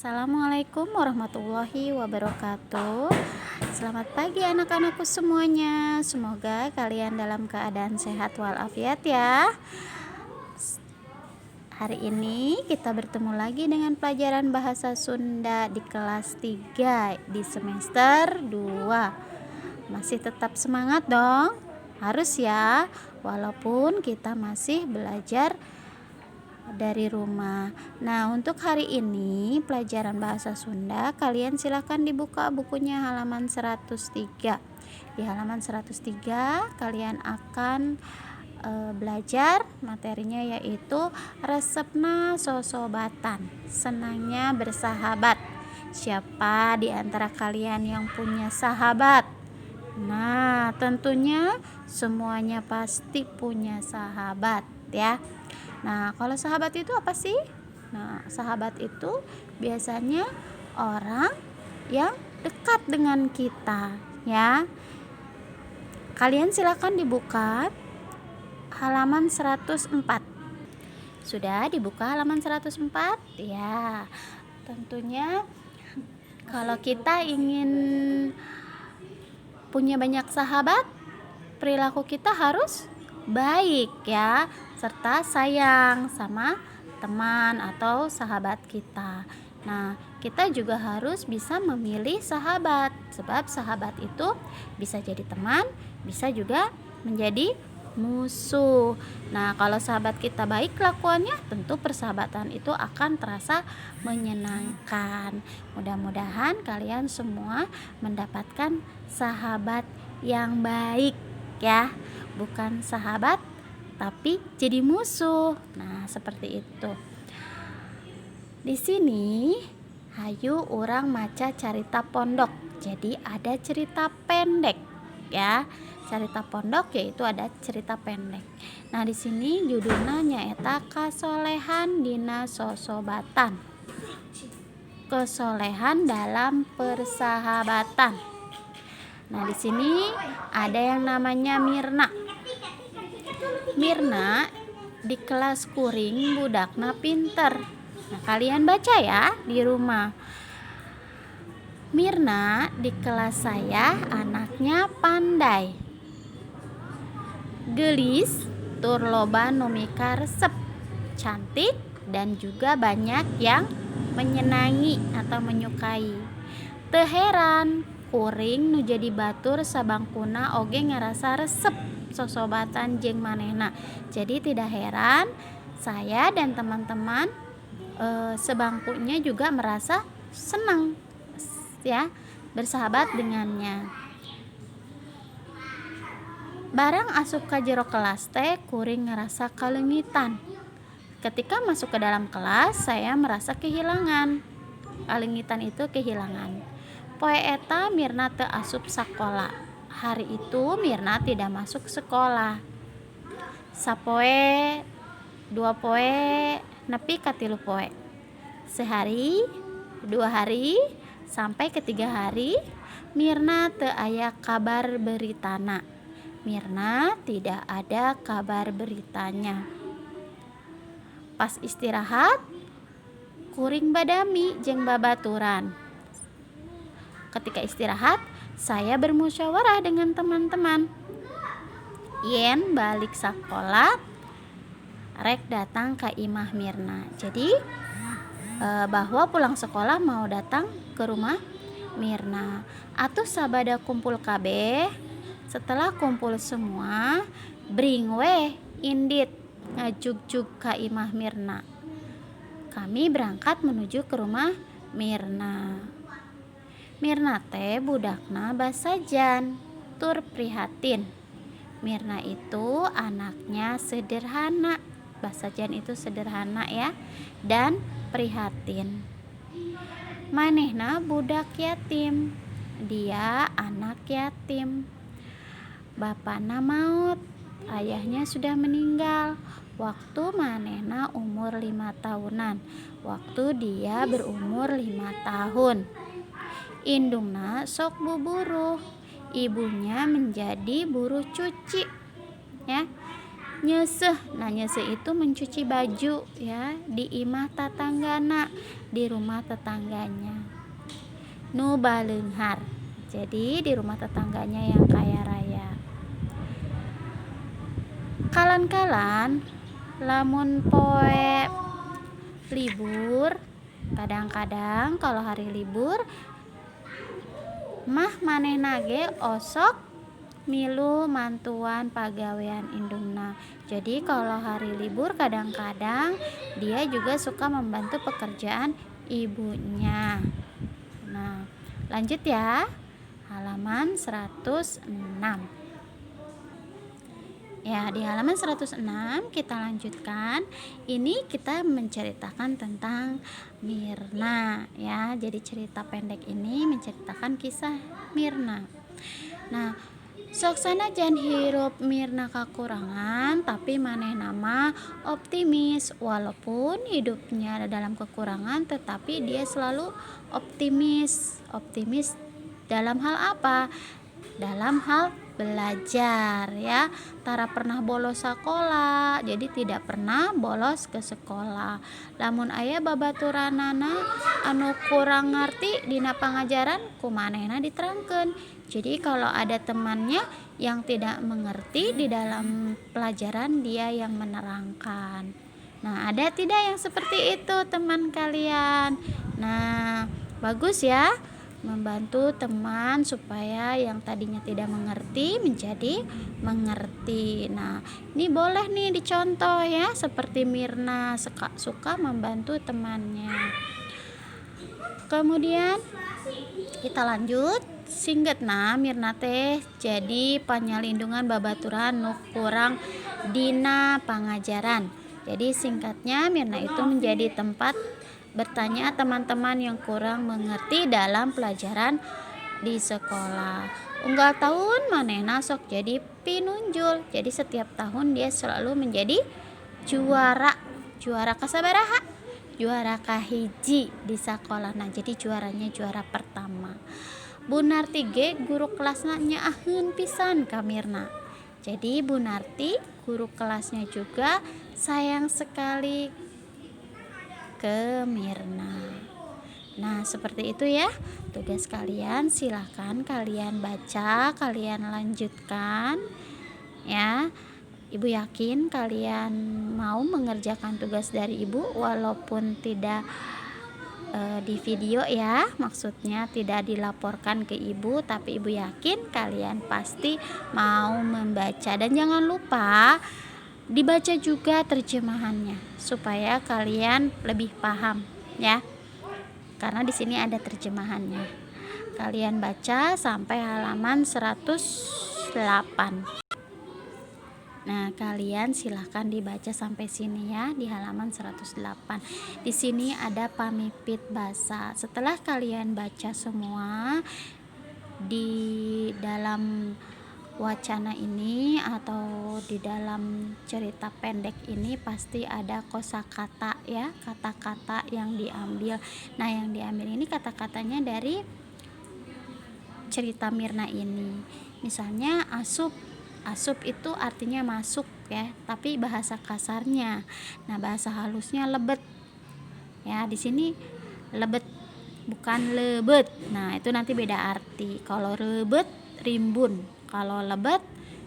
Assalamualaikum warahmatullahi wabarakatuh. Selamat pagi anak-anakku semuanya. Semoga kalian dalam keadaan sehat walafiat ya. Hari ini kita bertemu lagi dengan pelajaran bahasa Sunda di kelas 3 di semester 2. Masih tetap semangat dong. Harus ya, walaupun kita masih belajar dari rumah. Nah, untuk hari ini pelajaran bahasa Sunda, kalian silahkan dibuka bukunya halaman 103. Di halaman 103 kalian akan belajar materinya, yaitu resepna sosobatan, senangnya bersahabat. Siapa di antara kalian yang punya sahabat? Nah, tentunya semuanya pasti punya sahabat ya. Nah, kalau sahabat itu apa sih? Nah, sahabat itu biasanya orang yang dekat dengan kita ya. Kalian silakan dibuka halaman 104. Sudah dibuka halaman 104? Ya. Tentunya kalau kita ingin punya banyak sahabat, perilaku kita harus baik ya, serta sayang sama teman atau sahabat kita. Nah, kita juga harus bisa memilih sahabat, sebab sahabat itu bisa jadi teman, bisa juga menjadi musuh. Nah, kalau sahabat kita baik kelakuannya, tentu persahabatan itu akan terasa menyenangkan. Mudah-mudahan kalian semua mendapatkan sahabat yang baik ya, bukan sahabat tapi jadi musuh. Nah, seperti itu. Di sini hayu urang maca carita pondok. Jadi ada cerita pendek ya. Cerita pondok yaitu ada cerita pendek. Nah, di sini judulnya nyaeta kasolehan dina sosobatan. Kesolehan dalam persahabatan. Nah, di sini ada yang namanya Mirna. Mirna di kelas kuring budakna pinter. Nah, kalian baca ya di rumah. Mirna di kelas saya anaknya pandai, gelis, tur loba nu mika resep, cantik, dan juga banyak yang menyenangi atau menyukai. Teu heran kuring nu jadi batur sabangkuna oge ngerasa resep sosobatan jeung manehna. Jadi tidak heran saya dan teman-teman sebangkunya juga merasa senang ya bersahabat dengannya. Barang asup ka jero kelas teh kuring ngerasa kalengitan. Ketika masuk ke dalam kelas saya merasa kehilangan. Kalengitan itu kehilangan. Poe eta Mirna teu asup sakola. Hari itu Mirna tidak masuk sekolah. Sapoe, 2 poe, nepi ka 3 poe. Sehari, 2 hari, sampai ke 3 hari Mirna teu aya kabar beritana. Mirna tidak ada kabar beritanya. Pas istirahat, kuring badami jeung babaturan. Ketika istirahat, saya bermusyawarah dengan teman-teman. Yen balik sekolah, rek datang ke imah Mirna. Jadi bahwa pulang sekolah mau datang ke rumah Mirna. Atuh sabada kumpul kabeh. Setelah kumpul semua, bring we indit ngajug-jug ka imah Mirna. Kami berangkat menuju ke rumah Mirna. Mirna teh budakna basajan, tur prihatin. Mirna itu anaknya sederhana. Basajan itu sederhana ya, dan prihatin. Manehna budak yatim. Dia anak yatim. Bapana maut, ayahnya sudah meninggal waktu manehna umur 5 tahunan. Waktu dia berumur 5 tahun. Indungna sok buburuh, ibunya menjadi buruh cuci ya. Nyeseh. Nah, nyeseh itu mencuci baju ya di imah tatanggana, di rumah tetangganya. Nu baleunghar. Jadi di rumah tetangganya yang kaya raya. Kalan-kalan lamun poe libur, kadang-kadang kalau hari libur mah manehna ge osok milu mantuan pagawean indungna. Jadi kalau hari libur kadang-kadang dia juga suka membantu pekerjaan ibunya. Nah, lanjut ya. Halaman 106. Ya, di halaman 106 kita lanjutkan. Ini kita menceritakan tentang Mirna ya. Jadi cerita pendek ini menceritakan kisah Mirna. Nah, sok sanajan hirup Mirna kakurangan, tapi manehna mah optimis. Walaupun hidupnya dalam kekurangan, tetapi dia selalu optimis. Optimis dalam hal apa? Dalam hal belajar ya. Tara pernah bolos sekolah, jadi tidak pernah bolos ke sekolah. Lamun aya babaturanana anu kurang ngerti dina pangajaran, kumanehna diterangkeun. Jadi kalau ada temannya yang tidak mengerti di dalam pelajaran, dia yang menerangkan. Nah, ada tidak yang seperti itu teman kalian? Nah, bagus ya, membantu teman supaya yang tadinya tidak mengerti menjadi mengerti. Nah, ini boleh nih dicontoh ya, seperti Mirna suka membantu temannya. Kemudian kita lanjut. Singgetna Mirna teh jadi panyalindungan babaturan nu kurang dina pangajaran. Jadi singkatnya Mirna itu menjadi tempat bertanya teman-teman yang kurang mengerti dalam pelajaran di sekolah. Unggal tahun manehna sok jadi pinunjul. Jadi setiap tahun dia selalu menjadi juara. Juara kasabaraha? Juara kahiji di sekolah. Nah, jadi juaranya juara pertama. Bu Narti ge guru kelasnya nyaaheun pisan ka Mirna. Jadi Bu Narti guru kelasnya juga sayang sekali ke Mirna. Nah, seperti itu ya tugas kalian. Silahkan kalian baca, kalian lanjutkan ya. Ibu yakin kalian mau mengerjakan tugas dari ibu walaupun tidak di video ya, maksudnya tidak dilaporkan ke ibu, tapi ibu yakin kalian pasti mau membaca. Dan jangan lupa dibaca juga terjemahannya supaya kalian lebih paham ya, karena di sini ada terjemahannya. Kalian baca sampai halaman 108. Nah, kalian silahkan dibaca sampai sini ya, di halaman 108. Di sini ada pamipit basa. Setelah kalian baca semua di dalam wacana ini atau di dalam cerita pendek ini, pasti ada kosakata ya, kata-kata yang diambil. Nah, yang diambil ini kata-katanya dari cerita Mirna ini. Misalnya asup. Asup itu artinya masuk ya, tapi bahasa kasarnya. Nah, bahasa halusnya lebet. Ya, di sini lebet bukan lebet. Nah, itu nanti beda arti. Kalau lebet rimbun, kalau lebet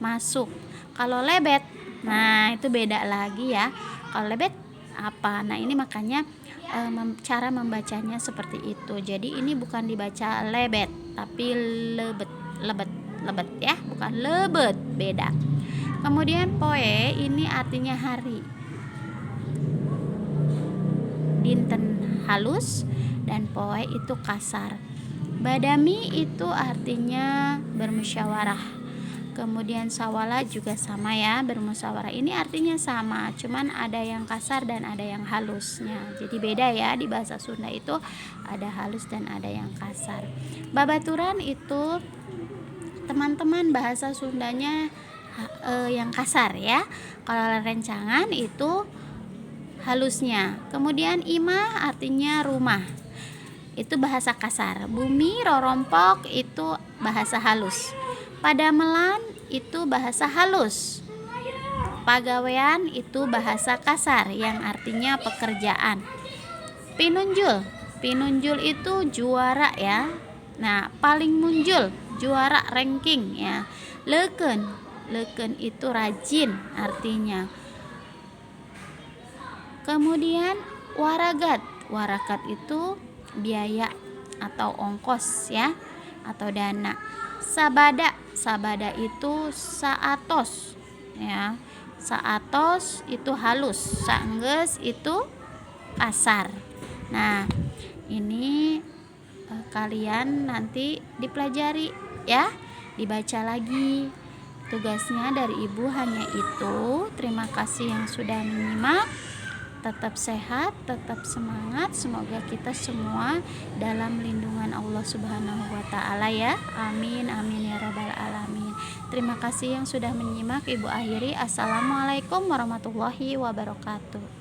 masuk. Kalau lebet, nah itu beda lagi ya. Kalau lebet apa? Nah, ini makanya cara membacanya seperti itu. Jadi ini bukan dibaca lebet, tapi lebet, lebet ya, bukan lebet, beda. Kemudian poe ini artinya hari, dinten halus, dan poe itu kasar. Badami itu artinya bermusyawarah. Kemudian sawala juga sama ya, bermusyawarah ini artinya sama, cuman ada yang kasar dan ada yang halusnya. Jadi beda ya, di bahasa Sunda itu ada halus dan ada yang kasar. Babaturan itu teman-teman bahasa Sundanya yang kasar ya. Kalau rencangan itu halusnya. Kemudian imah artinya rumah, itu bahasa kasar. Bumi rorompok itu bahasa halus. Padamelan itu bahasa halus. Pagawean itu bahasa kasar yang artinya pekerjaan. Pinunjul, pinunjul itu juara ya. Nah, paling munjul, juara ranking ya. Leukeun, leukeun itu rajin artinya. Kemudian waragat, waragat itu biaya atau ongkos ya, atau dana. Sabada, sabada itu saatos ya. Saatos itu halus, saenggeus itu kasar. Nah, ini kalian nanti dipelajari ya, dibaca lagi. Tugasnya dari Ibu hanya itu. Terima kasih yang sudah menyimak. Tetap sehat, tetap semangat. Semoga kita semua dalam lindungan Allah Subhanahu wa taala ya. Amin amin ya rabbal alamin. Terima kasih yang sudah menyimak. Ibu akhiri. Assalamualaikum warahmatullahi wabarakatuh.